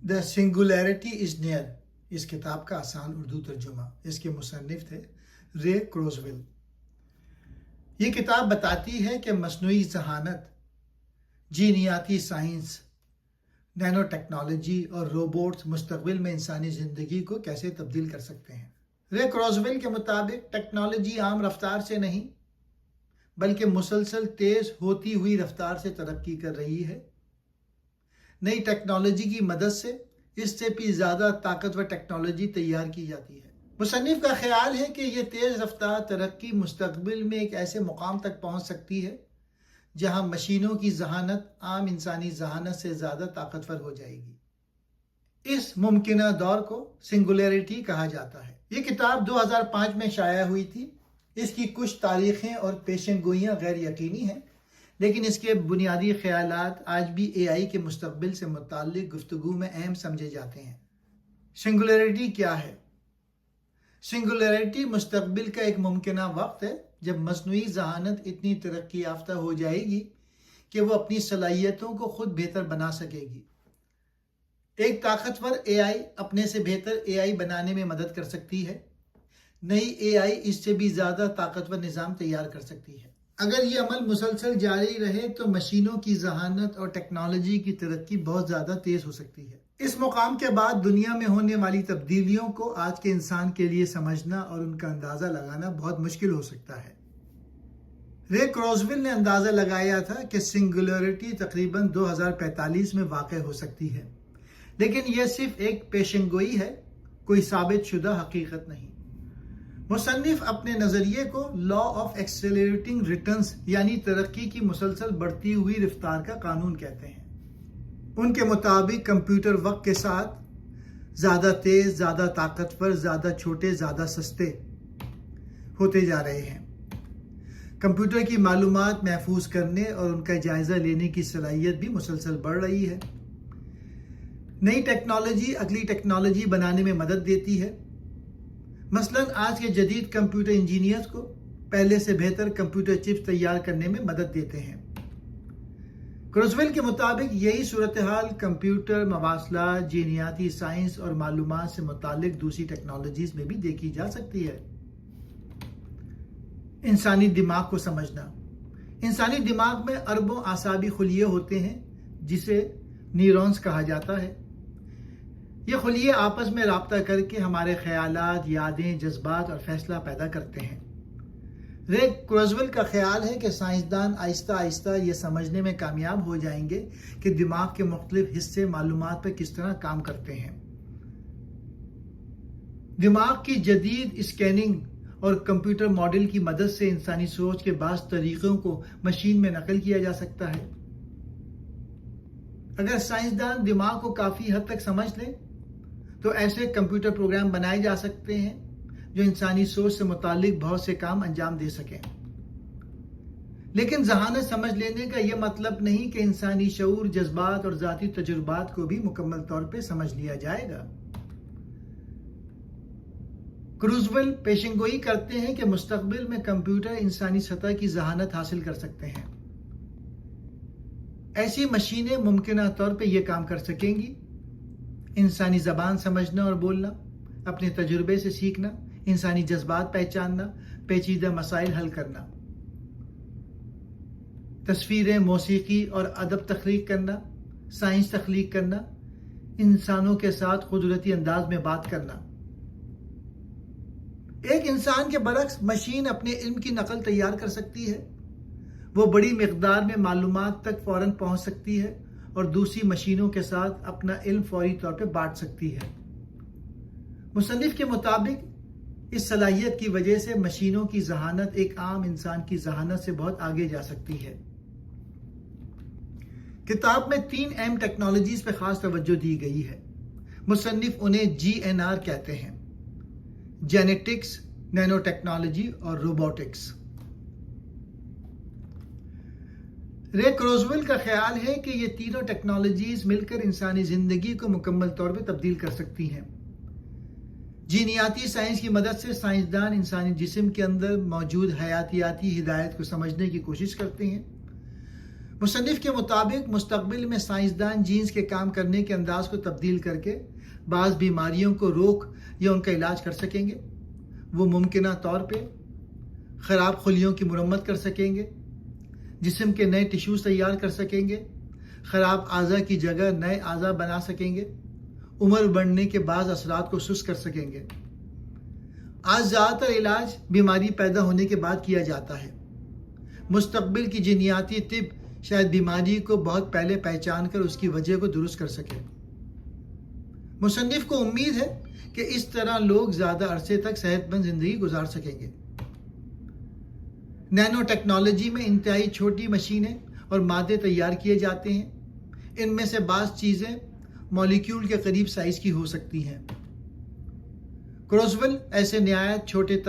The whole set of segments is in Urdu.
دا سنگولیرٹی از نیئر اس کتاب کا آسان اردو ترجمہ، اس کے مصنف تھے رے کروزویل۔ یہ کتاب بتاتی ہے کہ مصنوعی ذہانت، جینیاتی سائنس، نینو ٹیکنالوجی اور روبوٹس مستقبل میں انسانی زندگی کو کیسے تبدیل کر سکتے ہیں۔ رے کروزویل کے مطابق ٹیکنالوجی عام رفتار سے نہیں بلکہ مسلسل تیز ہوتی ہوئی رفتار سے ترقی کر رہی ہے۔ نئی ٹیکنالوجی کی مدد سے اس سے بھی زیادہ طاقتور ٹیکنالوجی تیار کی جاتی ہے۔ مصنف کا خیال ہے کہ یہ تیز رفتار ترقی مستقبل میں ایک ایسے مقام تک پہنچ سکتی ہے جہاں مشینوں کی ذہانت عام انسانی ذہانت سے زیادہ طاقتور ہو جائے گی۔ اس ممکنہ دور کو سنگولیرٹی کہا جاتا ہے۔ یہ کتاب 2005 میں شائع ہوئی تھی۔ اس کی کچھ تاریخیں اور پیشن گوئیاں غیر یقینی ہیں، لیکن اس کے بنیادی خیالات آج بھی اے آئی کے مستقبل سے متعلق گفتگو میں اہم سمجھے جاتے ہیں۔ سنگولیرٹی کیا ہے؟ سنگولیرٹی مستقبل کا ایک ممکنہ وقت ہے جب مصنوعی ذہانت اتنی ترقی یافتہ ہو جائے گی کہ وہ اپنی صلاحیتوں کو خود بہتر بنا سکے گی۔ ایک طاقتور اے آئی اپنے سے بہتر اے آئی بنانے میں مدد کر سکتی ہے۔ نئی اے آئی اس سے بھی زیادہ طاقتور نظام تیار کر سکتی ہے۔ اگر یہ عمل مسلسل جاری رہے تو مشینوں کی ذہانت اور ٹیکنالوجی کی ترقی بہت زیادہ تیز ہو سکتی ہے۔ اس مقام کے بعد دنیا میں ہونے والی تبدیلیوں کو آج کے انسان کے لیے سمجھنا اور ان کا اندازہ لگانا بہت مشکل ہو سکتا ہے۔ رے کروزویل نے اندازہ لگایا تھا کہ سنگولیرٹی تقریباً 2045 میں واقع ہو سکتی ہے، لیکن یہ صرف ایک پیشن گوئی ہے، کوئی ثابت شدہ حقیقت نہیں۔ مصنف اپنے نظریے کو لا آف ایکسیلریٹنگ ریٹرنز یعنی ترقی کی مسلسل بڑھتی ہوئی رفتار کا قانون کہتے ہیں۔ ان کے مطابق کمپیوٹر وقت کے ساتھ زیادہ تیز، زیادہ طاقتور، زیادہ چھوٹے، زیادہ سستے ہوتے جا رہے ہیں۔ کمپیوٹر کی معلومات محفوظ کرنے اور ان کا جائزہ لینے کی صلاحیت بھی مسلسل بڑھ رہی ہے۔ نئی ٹیکنالوجی اگلی ٹیکنالوجی بنانے میں مدد دیتی ہے۔ مثلاً آج کے جدید کمپیوٹر انجینئرز کو پہلے سے بہتر کمپیوٹر چپس تیار کرنے میں مدد دیتے ہیں۔ کروزویل کے مطابق یہی صورتحال کمپیوٹر، مواصلات، جینیاتی سائنس اور معلومات سے متعلق دوسری ٹیکنالوجیز میں بھی دیکھی جا سکتی ہے۔ انسانی دماغ کو سمجھنا۔ انسانی دماغ میں اربوں اعصابی خلیے ہوتے ہیں جسے نیورونز کہا جاتا ہے۔ یہ خلیے آپس میں رابطہ کر کے ہمارے خیالات، یادیں، جذبات اور فیصلہ پیدا کرتے ہیں۔ رے کروزویل کا خیال ہے کہ سائنسدان آہستہ آہستہ یہ سمجھنے میں کامیاب ہو جائیں گے کہ دماغ کے مختلف حصے معلومات پر کس طرح کام کرتے ہیں۔ دماغ کی جدید اسکیننگ اور کمپیوٹر ماڈل کی مدد سے انسانی سوچ کے بعض طریقوں کو مشین میں نقل کیا جا سکتا ہے۔ اگر سائنسدان دماغ کو کافی حد تک سمجھ لیں تو ایسے کمپیوٹر پروگرام بنائے جا سکتے ہیں جو انسانی سوچ سے متعلق بہت سے کام انجام دے سکیں۔ لیکن ذہانت سمجھ لینے کا یہ مطلب نہیں کہ انسانی شعور، جذبات اور ذاتی تجربات کو بھی مکمل طور پہ سمجھ لیا جائے گا۔ کروزویل پیشن گوئی کرتے ہیں کہ مستقبل میں کمپیوٹر انسانی سطح کی ذہانت حاصل کر سکتے ہیں۔ ایسی مشینیں ممکنہ طور پہ یہ کام کر سکیں گی: انسانی زبان سمجھنا اور بولنا، اپنے تجربے سے سیکھنا، انسانی جذبات پہچاننا، پیچیدہ مسائل حل کرنا، تصویریں، موسیقی اور ادب تخلیق کرنا، سائنس تخلیق کرنا، انسانوں کے ساتھ قدرتی انداز میں بات کرنا۔ ایک انسان کے برعکس مشین اپنے علم کی نقل تیار کر سکتی ہے۔ وہ بڑی مقدار میں معلومات تک فوراً پہنچ سکتی ہے اور دوسری مشینوں کے ساتھ اپنا علم فوری طور پہ بانٹ سکتی ہے۔ مصنف کے مطابق اس صلاحیت کی وجہ سے مشینوں کی ذہانت ایک عام انسان کی ذہانت سے بہت آگے جا سکتی ہے۔ کتاب میں 3 اہم ٹیکنالوجیز پہ خاص توجہ دی گئی ہے۔ مصنف انہیں GNR کہتے ہیں: جینیٹکس، نینو ٹیکنالوجی اور روبوٹکس۔ رے کروزویل کا خیال ہے کہ یہ تینوں ٹیکنالوجیز مل کر انسانی زندگی کو مکمل طور پہ تبدیل کر سکتی ہیں۔ جینیاتی سائنس کی مدد سے سائنسدان انسانی جسم کے اندر موجود حیاتیاتی ہدایت کو سمجھنے کی کوشش کرتے ہیں۔ مصنف کے مطابق مستقبل میں سائنسدان جینز کے کام کرنے کے انداز کو تبدیل کر کے بعض بیماریوں کو روک یا ان کا علاج کر سکیں گے۔ وہ ممکنہ طور پہ خراب خلیوں کی مرمت کر سکیں گے، جسم کے نئے ٹیشوز تیار کر سکیں گے، خراب اعضاء کی جگہ نئے اعضاء بنا سکیں گے، عمر بڑھنے کے بعض اثرات کو سست کر سکیں گے۔ آج زیادہ تر علاج بیماری پیدا ہونے کے بعد کیا جاتا ہے۔ مستقبل کی جینیاتی طب شاید بیماری کو بہت پہلے پہچان کر اس کی وجہ کو درست کر سکے۔ مصنف کو امید ہے کہ اس طرح لوگ زیادہ عرصے تک صحت مند زندگی گزار سکیں گے۔ نینو ٹیکنالوجی میں انتہائی چھوٹی مشینیں اور مادے تیار کیے جاتے ہیں۔ ان میں سے بعض چیزیں مالیکیول کے قریب سائز کی ہو سکتی ہیں۔ کروزول ایسے نہایت چھوٹے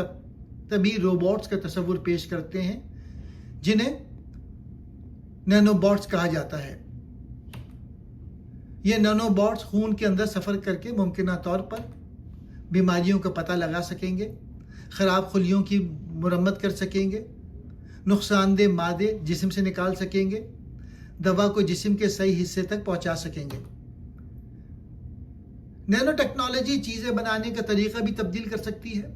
طبی روبوٹس کا تصور پیش کرتے ہیں جنہیں نینو بوٹس کہا جاتا ہے۔ یہ نینو بوٹس خون کے اندر سفر کر کے ممکنہ طور پر بیماریوں کا پتہ لگا سکیں گے، خراب خلیوں کی مرمت کر سکیں گے، نقصان دہ مادے جسم سے نکال سکیں گے، دوا کو جسم کے صحیح حصے تک پہنچا سکیں گے۔ نینو ٹیکنالوجی چیزیں بنانے کا طریقہ بھی تبدیل کر سکتی ہے۔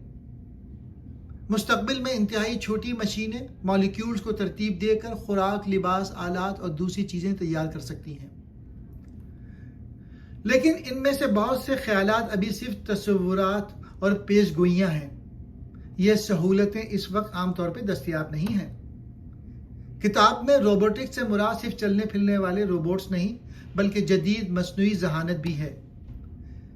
مستقبل میں انتہائی چھوٹی مشینیں مالیکیولز کو ترتیب دے کر خوراک، لباس، آلات اور دوسری چیزیں تیار کر سکتی ہیں۔ لیکن ان میں سے بہت سے خیالات ابھی صرف تصورات اور پیش گوئیاں ہیں۔ یہ سہولتیں اس وقت عام طور پہ دستیاب نہیں ہیں۔ کتاب میں روبوٹکس سے مراد صرف چلنے پھرنے والے روبوٹس نہیں بلکہ جدید مصنوعی ذہانت بھی ہے۔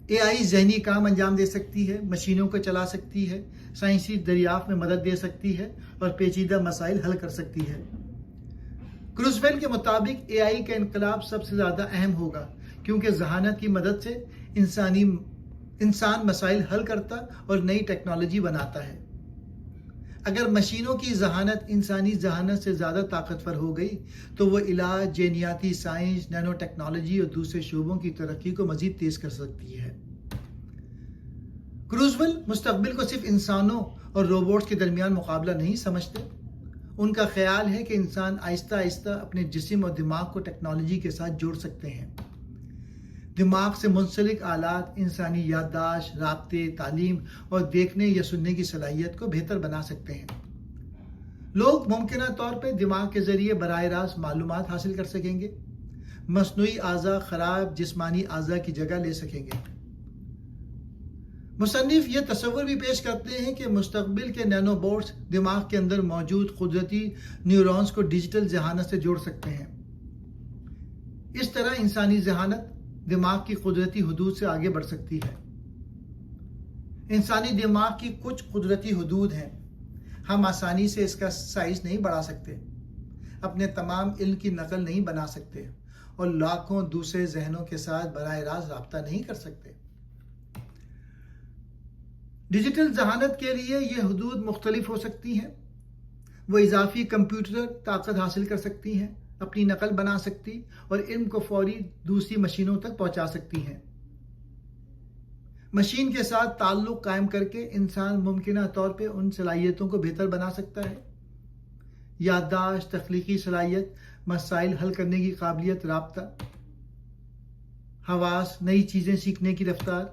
اے آئی ذہنی کام انجام دے سکتی ہے، مشینوں کو چلا سکتی ہے، سائنسی دریافت میں مدد دے سکتی ہے اور پیچیدہ مسائل حل کر سکتی ہے۔ کروزویل کے مطابق اے آئی کا انقلاب سب سے زیادہ اہم ہوگا کیونکہ ذہانت کی مدد سے انسان مسائل حل کرتا اور نئی ٹیکنالوجی بناتا ہے۔ اگر مشینوں کی ذہانت انسانی ذہانت سے زیادہ طاقتور ہو گئی تو وہ علاج، جینیاتی سائنس، نینو ٹیکنالوجی اور دوسرے شعبوں کی ترقی کو مزید تیز کر سکتی ہے۔ کروزویل مستقبل کو صرف انسانوں اور روبوٹس کے درمیان مقابلہ نہیں سمجھتے۔ ان کا خیال ہے کہ انسان آہستہ آہستہ اپنے جسم اور دماغ کو ٹیکنالوجی کے ساتھ جوڑ سکتے ہیں۔ دماغ سے منسلک آلات انسانی یادداشت، رابطے، تعلیم اور دیکھنے یا سننے کی صلاحیت کو بہتر بنا سکتے ہیں۔ لوگ ممکنہ طور پہ دماغ کے ذریعے براہ راست معلومات حاصل کر سکیں گے، مصنوعی اعضاء خراب جسمانی اعضاء کی جگہ لے سکیں گے۔ مصنف یہ تصور بھی پیش کرتے ہیں کہ مستقبل کے نینو بوٹس دماغ کے اندر موجود قدرتی نیورونز کو ڈیجیٹل ذہانت سے جوڑ سکتے ہیں۔ اس طرح انسانی ذہانت دماغ کی قدرتی حدود سے آگے بڑھ سکتی ہے۔ انسانی دماغ کی کچھ قدرتی حدود ہیں۔ ہم آسانی سے اس کا سائز نہیں بڑھا سکتے، اپنے تمام علم کی نقل نہیں بنا سکتے اور لاکھوں دوسرے ذہنوں کے ساتھ براہ راست رابطہ نہیں کر سکتے۔ ڈیجیٹل ذہانت کے لیے یہ حدود مختلف ہو سکتی ہیں۔ وہ اضافی کمپیوٹر طاقت حاصل کر سکتی ہیں، اپنی نقل بنا سکتی اور علم کو فوری دوسری مشینوں تک پہنچا سکتی ہیں۔ مشین کے ساتھ تعلق قائم کر کے انسان ممکنہ طور پہ ان صلاحیتوں کو بہتر بنا سکتا ہے۔ یادداشت، تخلیقی صلاحیت، مسائل حل کرنے کی قابلیت، رابطہ، حواس، نئی چیزیں سیکھنے کی رفتار۔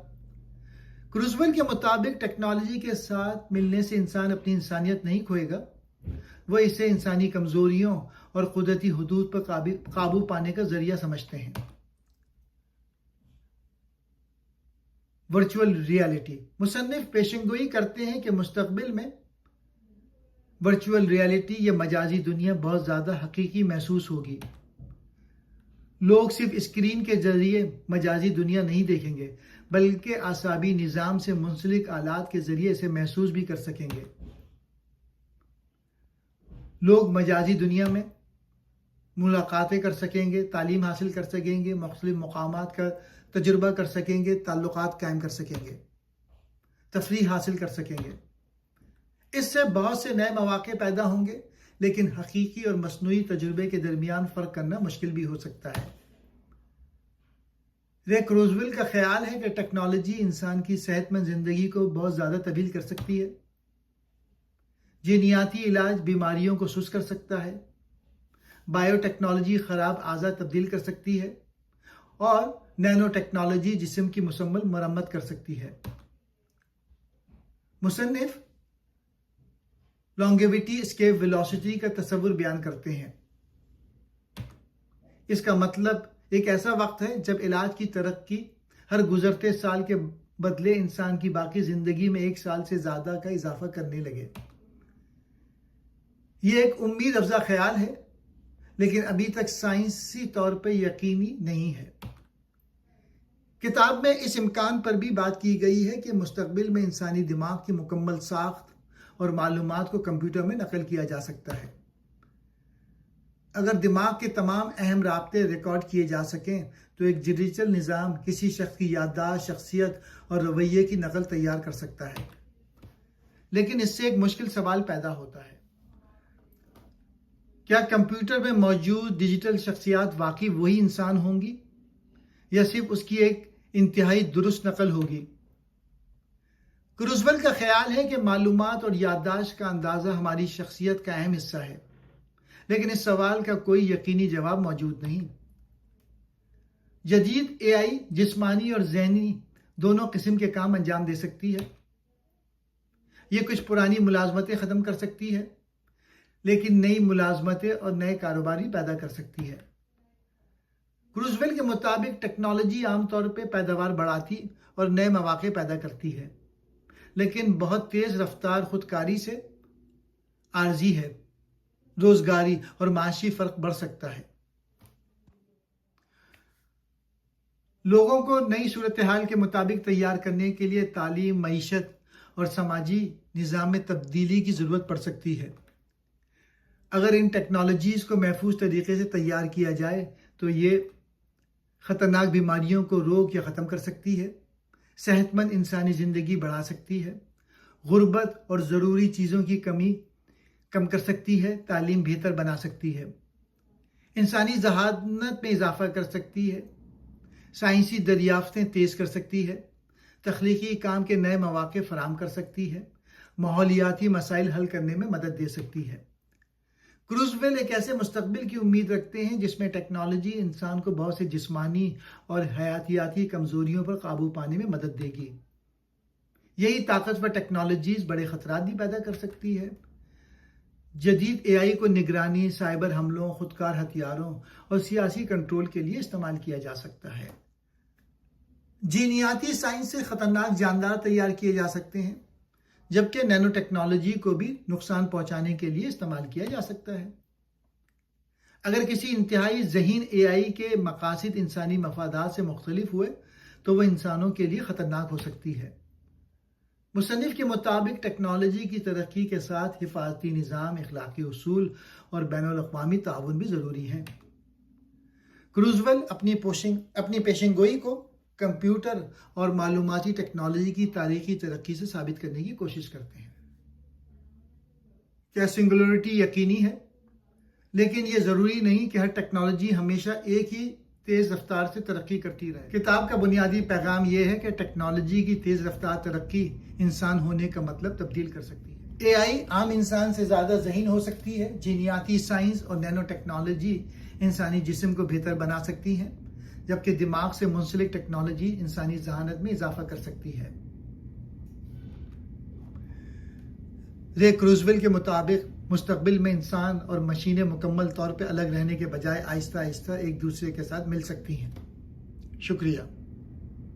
کروزویل کے مطابق ٹیکنالوجی کے ساتھ ملنے سے انسان اپنی انسانیت نہیں کھوئے گا، وہ اسے انسانی کمزوریوں اور قدرتی حدود پر قابو پانے کا ذریعہ سمجھتے ہیں۔ Virtual reality. مصنف پیشنگوئی کرتے ہیں کہ مستقبل میں ورچوئل ریالٹی یا مجازی دنیا بہت زیادہ حقیقی محسوس ہوگی۔ لوگ صرف اسکرین کے ذریعے مجازی دنیا نہیں دیکھیں گے بلکہ اعصابی نظام سے منسلک آلات کے ذریعے اسے محسوس بھی کر سکیں گے۔ لوگ مجازی دنیا میں ملاقاتیں کر سکیں گے، تعلیم حاصل کر سکیں گے، مختلف مقامات کا تجربہ کر سکیں گے، تعلقات قائم کر سکیں گے، تفریح حاصل کر سکیں گے۔ اس سے بہت سے نئے مواقع پیدا ہوں گے، لیکن حقیقی اور مصنوعی تجربے کے درمیان فرق کرنا مشکل بھی ہو سکتا ہے۔ رے کروزویل کا خیال ہے کہ ٹیکنالوجی انسان کی صحت مند زندگی کو بہت زیادہ طویل کر سکتی ہے۔ جینیاتی علاج بیماریوں کو سست کر سکتا ہے، بائیو ٹیکنالوجی خراب اعضا تبدیل کر سکتی ہے اور نینو ٹیکنالوجی جسم کی مکمل مرمت کر سکتی ہے۔ مصنف لانگیویٹی اسکیپ ویلوسٹی کا تصور بیان کرتے ہیں۔ اس کا مطلب ایک ایسا وقت ہے جب علاج کی ترقی ہر گزرتے سال کے بدلے انسان کی باقی زندگی میں 1 سال سے زیادہ کا اضافہ کرنے لگے۔ یہ ایک امید افزا خیال ہے، لیکن ابھی تک سائنسی طور پہ یقینی نہیں ہے۔ کتاب میں اس امکان پر بھی بات کی گئی ہے کہ مستقبل میں انسانی دماغ کی مکمل ساخت اور معلومات کو کمپیوٹر میں نقل کیا جا سکتا ہے۔ اگر دماغ کے تمام اہم رابطے ریکارڈ کیے جا سکیں تو ایک ڈیجیٹل نظام کسی شخص کی یادداشت، شخصیت اور رویے کی نقل تیار کر سکتا ہے۔ لیکن اس سے ایک مشکل سوال پیدا ہوتا ہے، کیا کمپیوٹر میں موجود ڈیجیٹل شخصیات واقعی وہی انسان ہوں گی یا صرف اس کی ایک انتہائی درست نقل ہوگی؟ کروزویل کا خیال ہے کہ معلومات اور یادداشت کا اندازہ ہماری شخصیت کا اہم حصہ ہے، لیکن اس سوال کا کوئی یقینی جواب موجود نہیں۔ جدید اے آئی جسمانی اور ذہنی دونوں قسم کے کام انجام دے سکتی ہے۔ یہ کچھ پرانی ملازمتیں ختم کر سکتی ہے، لیکن نئی ملازمتیں اور نئے کاروباری پیدا کر سکتی ہے۔ کروزویل کے مطابق ٹیکنالوجی عام طور پہ پیداوار بڑھاتی اور نئے مواقع پیدا کرتی ہے، لیکن بہت تیز رفتار خودکاری سے عارضی ہے۔ روزگاری اور معاشی فرق بڑھ سکتا ہے۔ لوگوں کو نئی صورتحال کے مطابق تیار کرنے کے لیے تعلیم، معیشت اور سماجی نظام میں تبدیلی کی ضرورت پڑ سکتی ہے۔ اگر ان ٹیکنالوجیز کو محفوظ طریقے سے تیار کیا جائے تو یہ خطرناک بیماریوں کو روک یا ختم کر سکتی ہے، صحت مند انسانی زندگی بڑھا سکتی ہے، غربت اور ضروری چیزوں کی کمی کم کر سکتی ہے، تعلیم بہتر بنا سکتی ہے، انسانی ذہانت میں اضافہ کر سکتی ہے، سائنسی دریافتیں تیز کر سکتی ہے، تخلیقی کام کے نئے مواقع فراہم کر سکتی ہے، ماحولیاتی مسائل حل کرنے میں مدد دے سکتی ہے۔ کروزویل ایک ایسے مستقبل کی امید رکھتے ہیں جس میں ٹیکنالوجی انسان کو بہت سے جسمانی اور حیاتیاتی کمزوریوں پر قابو پانے میں مدد دے گی۔ یہی طاقتور ٹیکنالوجیز بڑے خطرات بھی پیدا کر سکتی ہے۔ جدید اے آئی کو نگرانی، سائبر حملوں، خودکار ہتھیاروں اور سیاسی کنٹرول کے لیے استعمال کیا جا سکتا ہے۔ جینیاتی سائنس سے خطرناک جاندار تیار کیے جا سکتے ہیں، جبکہ نینو ٹیکنالوجی کو بھی نقصان پہنچانے کے لیے استعمال کیا جا سکتا ہے۔ اگر کسی انتہائی ذہین اے آئی کے مقاصد انسانی مفادات سے مختلف ہوئے تو وہ انسانوں کے لیے خطرناک ہو سکتی ہے۔ مصنف کے مطابق ٹیکنالوجی کی ترقی کے ساتھ حفاظتی نظام، اخلاقی اصول اور بین الاقوامی تعاون بھی ضروری ہیں۔ کروزویل اپنی پیشن گوئی کو کمپیوٹر اور معلوماتی ٹیکنالوجی کی تاریخی ترقی سے ثابت کرنے کی کوشش کرتے ہیں۔ کیا سنگولیرٹی یقینی ہے؟ لیکن یہ ضروری نہیں کہ ہر ٹیکنالوجی ہمیشہ ایک ہی تیز رفتار سے ترقی کرتی رہے۔ کتاب کا بنیادی پیغام یہ ہے کہ ٹیکنالوجی کی تیز رفتار ترقی انسان ہونے کا مطلب تبدیل کر سکتی ہے۔ اے آئی عام انسان سے زیادہ ذہین ہو سکتی ہے، جینیاتی سائنس اور نینو ٹیکنالوجی انسانی جسم کو بہتر بنا سکتی ہیں، جبکہ دماغ سے منسلک ٹیکنالوجی انسانی ذہانت میں اضافہ کر سکتی ہے۔ رے کروزویل کے مطابق مستقبل میں انسان اور مشینیں مکمل طور پہ الگ رہنے کے بجائے آہستہ آہستہ ایک دوسرے کے ساتھ مل سکتی ہیں۔ شکریہ۔